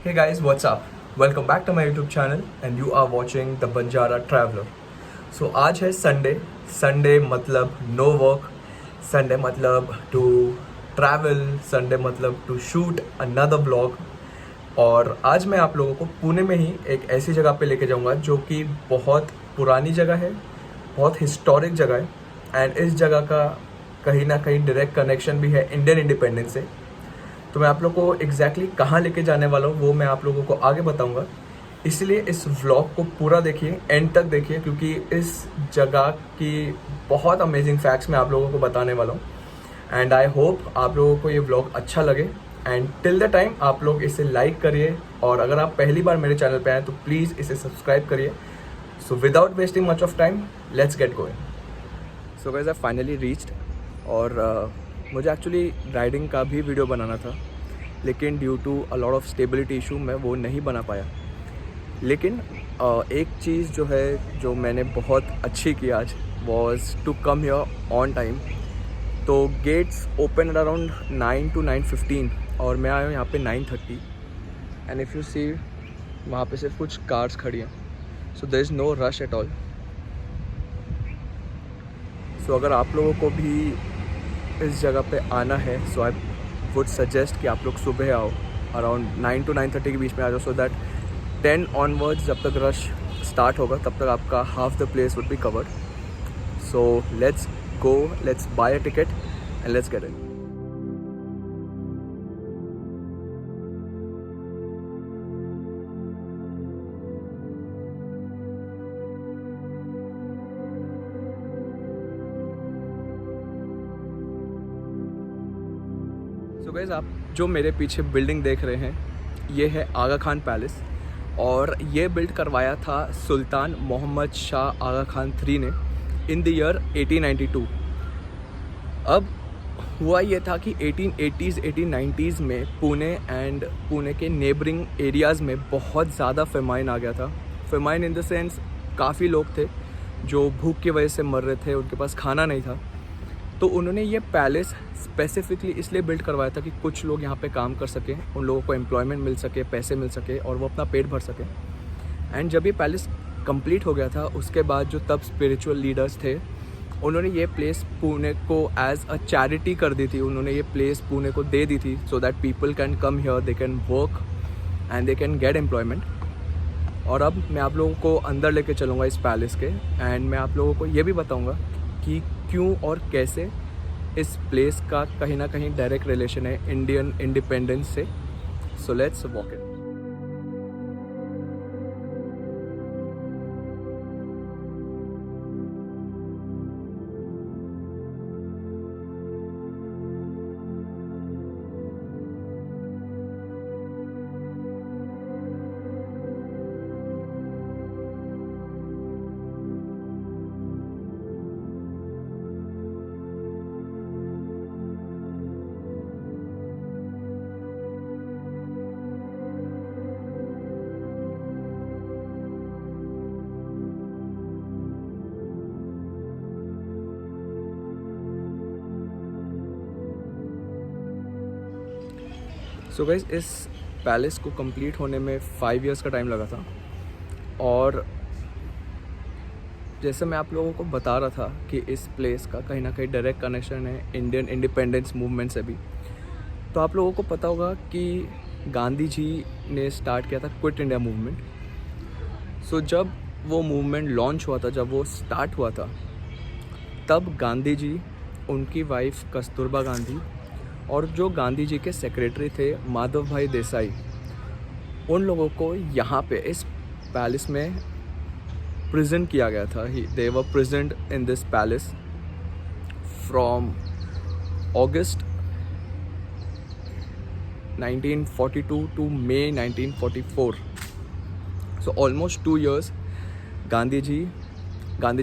Hey guys, what's up? Welcome back to my YouTube channel and you are watching The Banjara Traveler. So आज है Sunday मतलब no work, Sunday मतलब to travel, Sunday मतलब to shoot another blog. और आज मैं आप लोगों को पुणे में ही एक ऐसी जगह पे लेके जाऊंगा जो कि बहुत पुरानी जगह है, बहुत हिस्टोरिक जगह है एंड इस जगह का कहीं ना कहीं डायरेक्ट कनेक्शन भी है इंडियन इंडिपेंडेंस से। तो मैं आप लोगों को एग्जैक्टली कहाँ लेके जाने वाला हूँ वो मैं आप लोगों को आगे बताऊँगा, इसलिए इस व्लॉग को पूरा देखिए, एंड तक देखिए, क्योंकि इस जगह की बहुत अमेजिंग फैक्ट्स मैं आप लोगों को बताने वाला हूँ। एंड आई होप आप लोगों को ये व्लॉग अच्छा लगे एंड टिल द टाइम आप लोग इसे लाइक करिए और अगर आप पहली बार मेरे चैनल पे आए तो प्लीज़ इसे सब्सक्राइब करिए। So without wasting much of time let's get going. So guys I finally reached और मुझे एक्चुअली राइडिंग का भी वीडियो बनाना था, लेकिन due to a lot of stability issue मैं वो नहीं बना पाया। लेकिन एक चीज़ जो है जो मैंने बहुत अच्छी की आज was to come here on time. तो गेट्स ओपन अराउंड 9 to 9:15 और मैं आया हूँ यहाँ पे 9:30 एंड इफ़ यू सी वहाँ पे सिर्फ कुछ कार्स खड़ी हैं, so there is no rush at all. So अगर आप लोगों को भी इस जगह पे आना है सो आई वुड सजेस्ट कि आप लोग सुबह आओ, अराउंड 9 to 9:30 के बीच में आ जाओ, सो दैट 10 ऑनवर्ड्स जब तक रश स्टार्ट होगा तब तक आपका half the place would be covered. So let's go, let's buy a ticket and let's get in. So guys आप जो मेरे पीछे बिल्डिंग देख रहे हैं ये है आगा खान पैलेस और ये बिल्ड करवाया था सुल्तान मोहम्मद शाह आगा खान III ने इन द ईयर 1892। अब हुआ ये था कि 1880s 1890s में पुणे एंड पुणे के नेबरिंग एरियाज़ में बहुत ज़्यादा फेमाइन आ गया था। फेमाइन इन द सेंस काफ़ी लोग थे जो भूख की वजह से मर रहे थे, उनके पास खाना नहीं था। तो उन्होंने ये पैलेस स्पेसिफिकली इसलिए बिल्ड करवाया था कि कुछ लोग यहाँ पे काम कर सकें, उन लोगों को एम्प्लॉयमेंट मिल सके, पैसे मिल सके और वो अपना पेट भर सकें। एंड जब ये पैलेस कंप्लीट हो गया था उसके बाद जो तब स्पिरिचुअल लीडर्स थे उन्होंने ये प्लेस पुणे को एज अ चैरिटी कर दी थी। उन्होंने ये प्लेस पुणे को दे दी थी so that people can come here, they can work and they can get employment. और अब मैं आप लोगों को अंदर लेके चलूँगा इस पैलेस के एंड मैं आप लोगों को ये भी बताऊँगा कि क्यों और कैसे इस प्लेस का कहीं ना कहीं डायरेक्ट रिलेशन है इंडियन इंडिपेंडेंस से। So let's walk in. So guys इस पैलेस को कंप्लीट होने में 5 years का टाइम लगा था और जैसे मैं आप लोगों को बता रहा था कि इस प्लेस का कहीं ना कहीं डायरेक्ट कनेक्शन है इंडियन इंडिपेंडेंस मूवमेंट से भी। तो आप लोगों को पता होगा कि गांधी जी ने स्टार्ट किया था क्विट इंडिया मूवमेंट। सो जब वो मूवमेंट लॉन्च हुआ था, जब वो स्टार्ट हुआ था, तब गांधी जी, उनकी वाइफ कस्तूरबा गांधी और जो गांधी जी के सेक्रेटरी थे माधव भाई देसाई, उन लोगों को यहाँ पे इस पैलेस में प्रिजन किया गया था। They were prisoned in this palace from August 1942 to May 1944। So almost 2 years Gandhi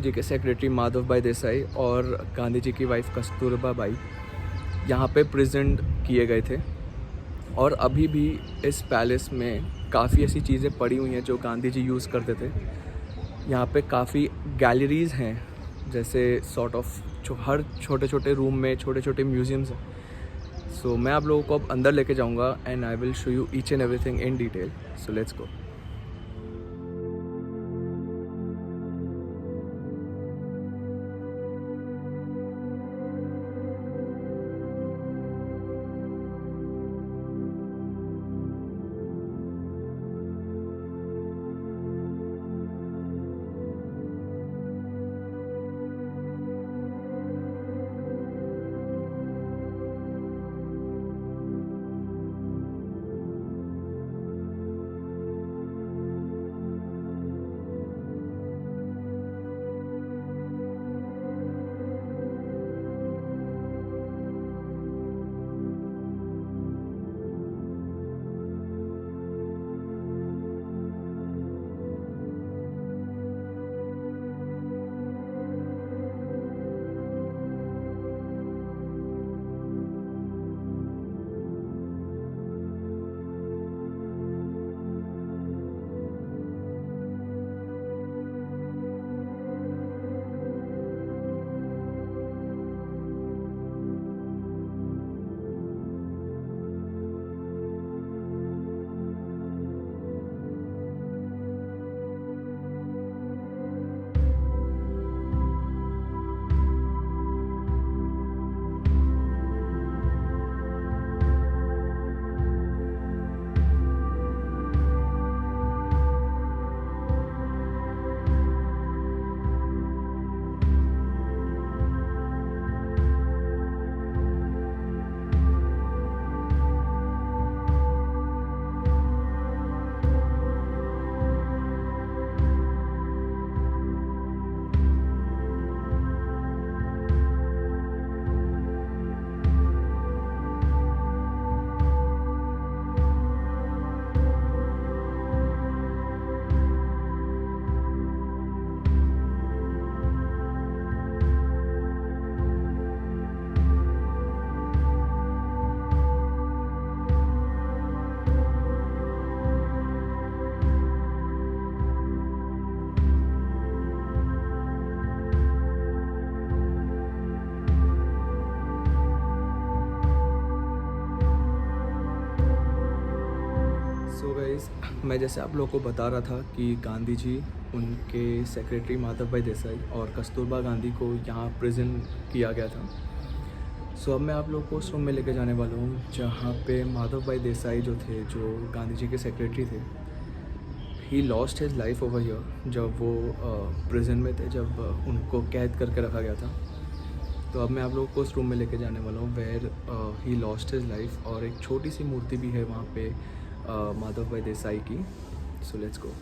ji के सेक्रेटरी माधव भाई देसाई और गांधी जी की वाइफ कस्तूरबा बाई यहाँ पे प्रेजेंट किए गए थे। और अभी भी इस पैलेस में काफ़ी ऐसी चीज़ें पड़ी हुई हैं जो गांधी जी यूज़ करते थे। यहाँ पे काफ़ी गैलरीज़ हैं, जैसे सॉर्ट ऑफ हर छोटे छोटे रूम में छोटे छोटे म्यूज़ियम्स हैं। सो मैं आप लोगों को अब अंदर लेके जाऊंगा and I will show you each and everything in detail. So let's go. So guys, मैं जैसे आप लोगों को बता रहा था कि गांधी जी, उनके सेक्रेटरी माधव भाई देसाई और कस्तूरबा गांधी को यहाँ प्रिजन किया गया था. सो अब मैं आप लोगों को उस रूम में लेके जाने वाला हूँ जहाँ पे माधव भाई देसाई जो थे, जो गांधी जी के सेक्रेटरी थे, ही lost his life over here जब वो प्रिजन में थे, जब उनको कैद करके रखा गया था. तो अब मैं आप लोगों को उस रूम में लेके जाने वाला हूँ where he lost his life. और एक छोटी सी मूर्ति भी है वहाँ पे माधव भाई देसाई की. सो लेट्स गो.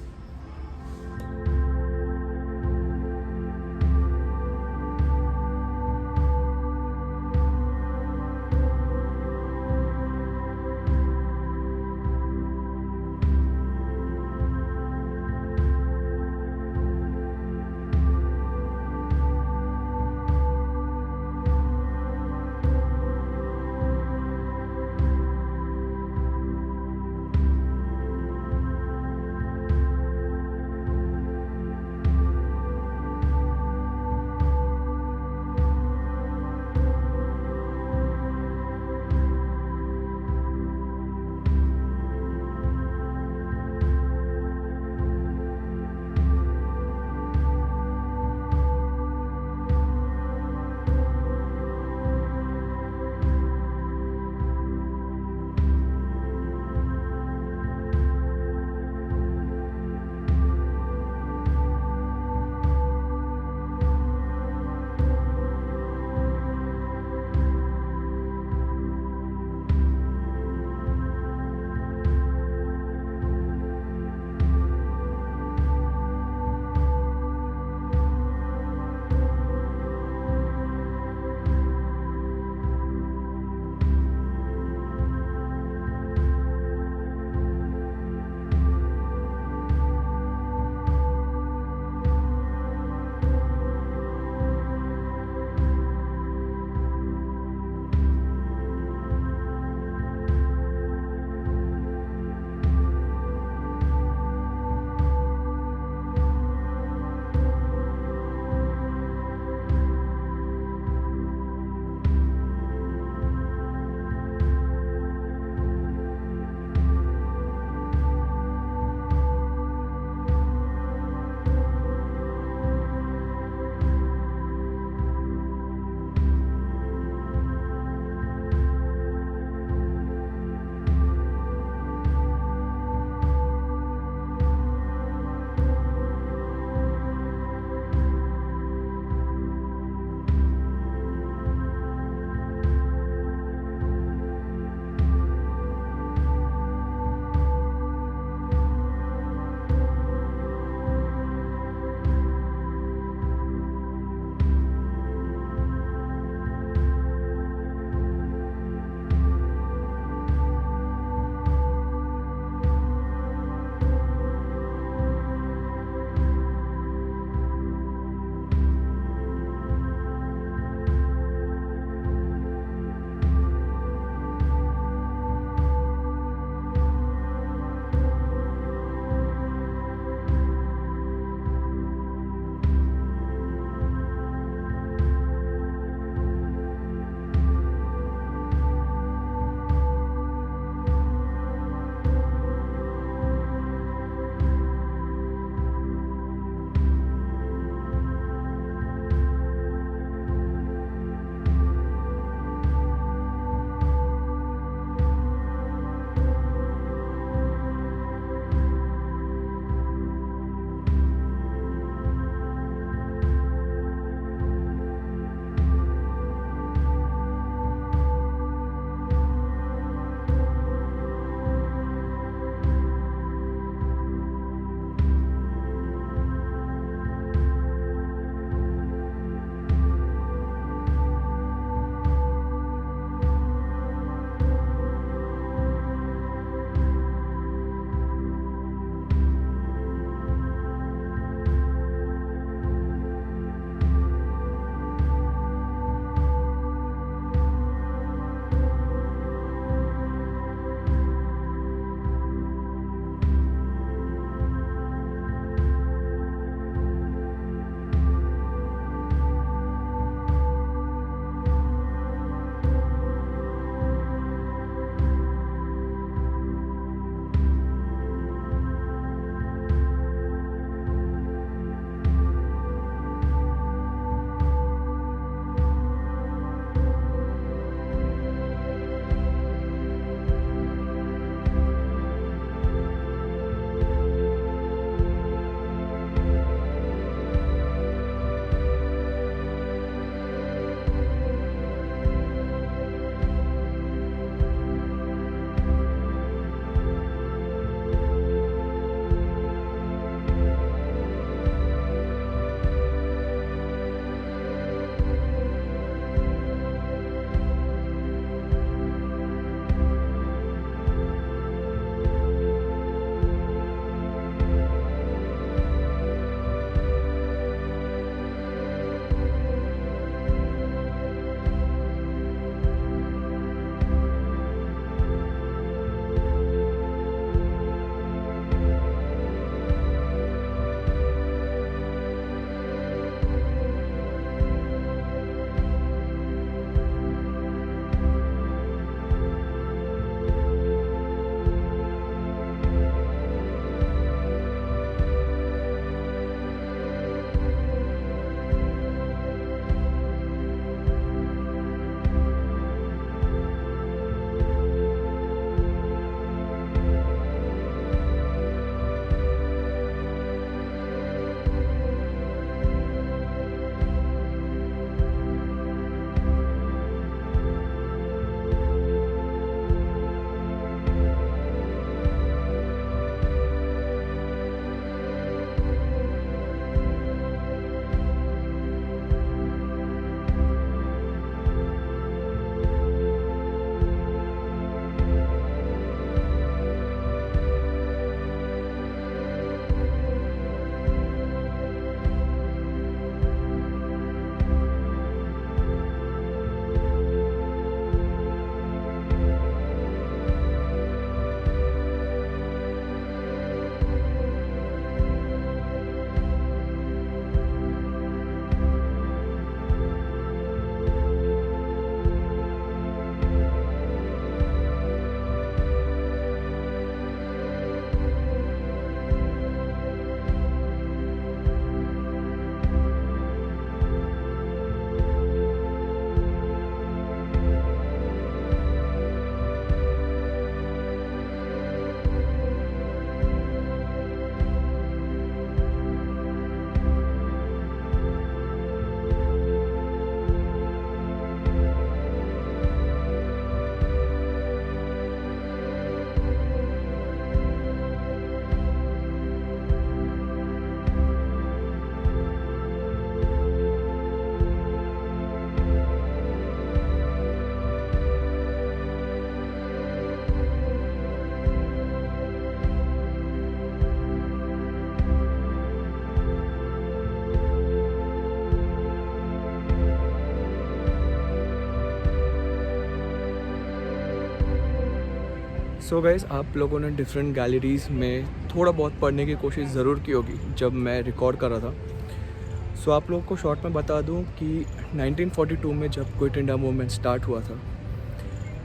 सो गाइस, आप लोगों ने डिफरेंट गैलरीज़ में थोड़ा बहुत पढ़ने की कोशिश ज़रूर की होगी जब मैं रिकॉर्ड कर रहा था। सो आप लोगों को शॉर्ट में बता दूं कि 1942 में जब क्विट इंडिया मूवमेंट स्टार्ट हुआ था,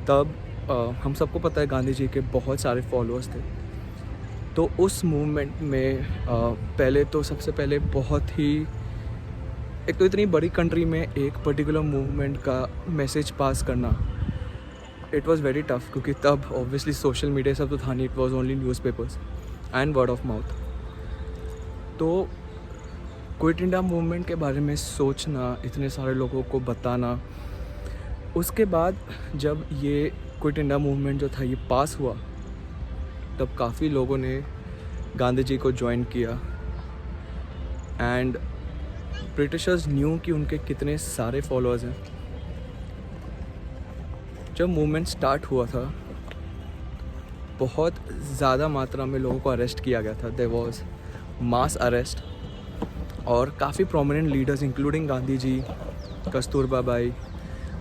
तब हम सबको पता है गांधी जी के बहुत सारे फॉलोअर्स थे। तो उस मूवमेंट में पहले तो सबसे पहले बहुत ही एक तो इतनी बड़ी कंट्री में एक पर्टिकुलर मूवमेंट का मैसेज पास करना, इट वॉज़ वेरी टफ, क्योंकि तब ऑब्वियसली सोशल मीडिया सब तो था नहीं, it was only newspapers and word of mouth. तो क्विट इंडिया मूवमेंट के बारे में सोचना, इतने सारे लोगों को बताना, उसके बाद जब ये क्विट इंडिया मूवमेंट जो था ये पास हुआ, तब काफ़ी लोगों ने गांधी जी को ज्वाइन किया एंड ब्रिटिशर्स न्यू कि उनके कितने सारे फॉलोअर्स हैं। जब मूवमेंट स्टार्ट हुआ था, बहुत ज़्यादा मात्रा में लोगों को अरेस्ट किया गया था। देयर वाज मास अरेस्ट और काफ़ी prominent leaders including Gandhi ji, Kasturba Bai,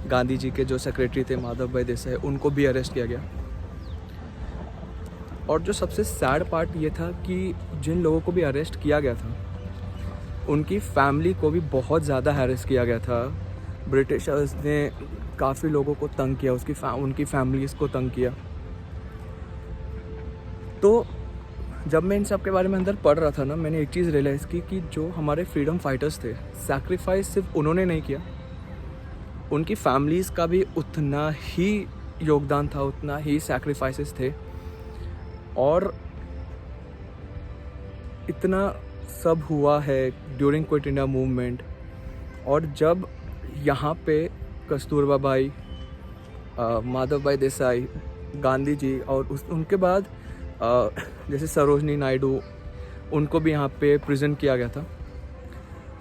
Gandhi ji के जो सेक्रेटरी थे माधव भाई देसाई, उनको भी अरेस्ट किया गया। और जो सबसे सैड पार्ट ये था कि जिन लोगों को भी अरेस्ट किया गया था, उनकी फैमिली को भी बहुत ज़्यादा हैरेस किया गया था। ब्रिटिशर्स ने काफ़ी लोगों को तंग किया, उनकी फैमिलीज़ को तंग किया। तो जब मैं इन सब के बारे में अंदर पढ़ रहा था ना, मैंने एक चीज़ रियलाइज़ की कि जो हमारे फ्रीडम फाइटर्स थे, सैक्रिफाइस सिर्फ उन्होंने नहीं किया, उनकी फैमिलीज़ का भी उतना ही योगदान था, उतना ही सैक्रिफाइसेस थे। और इतना सब हुआ है ड्यूरिंग क्विट इंडिया मूवमेंट। और जब यहाँ पे कस्तूरबा बाई, माधव भाई देसाई, गांधी जी और उनके बाद जैसे सरोजनी नायडू, उनको भी यहाँ पे प्रिजन किया गया था।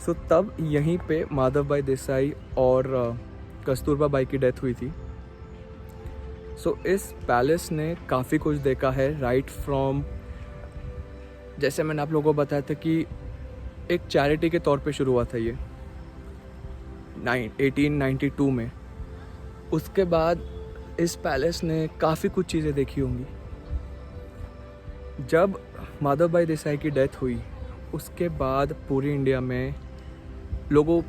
सो तब यहीं पे माधव भाई देसाई और कस्तूरबा बाई की डेथ हुई थी। सो इस पैलेस ने काफ़ी कुछ देखा है, राइट फ्रॉम, जैसे मैंने आप लोगों को बताया था कि एक चैरिटी के तौर पे शुरू हुआ था ये 1892 में। उसके बाद इस पैलेस ने काफ़ी कुछ चीज़ें देखी होंगी। जब माधव भाई देसाई की डेथ हुई, उसके बाद पूरी इंडिया में लोग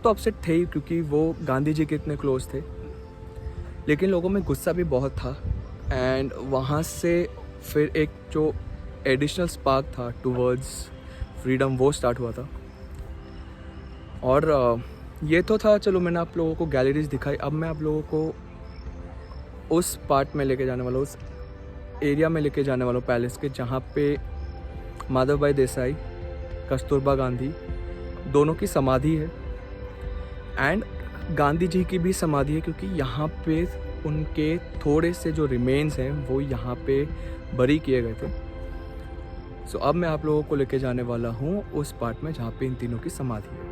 तो अपसेट थे ही, क्योंकि वो गांधी जी के इतने क्लोज थे, लेकिन लोगों में गुस्सा भी बहुत था। एंड वहाँ से फिर एक जो एडिशनल स्पार्क था टुवर्ड्स फ्रीडम, वो स्टार्ट हुआ था। और ये तो था, चलो मैंने आप लोगों को गैलरीज दिखाई। अब मैं आप लोगों को उस पार्ट में लेके जाने वाला हूँ, उस एरिया में लेके जाने वाला हूँ पैलेस के, जहाँ पे माधव भाई देसाई, कस्तूरबा गांधी दोनों की समाधि है एंड गांधी जी की भी समाधि है, क्योंकि यहाँ पे उनके थोड़े से जो रिमेन्स हैं वो यहाँ पे बरी किए गए थे। सो अब मैं आप लोगों को लेके जाने वाला हूँ उस पार्ट में जहाँ पे इन तीनों की समाधि है।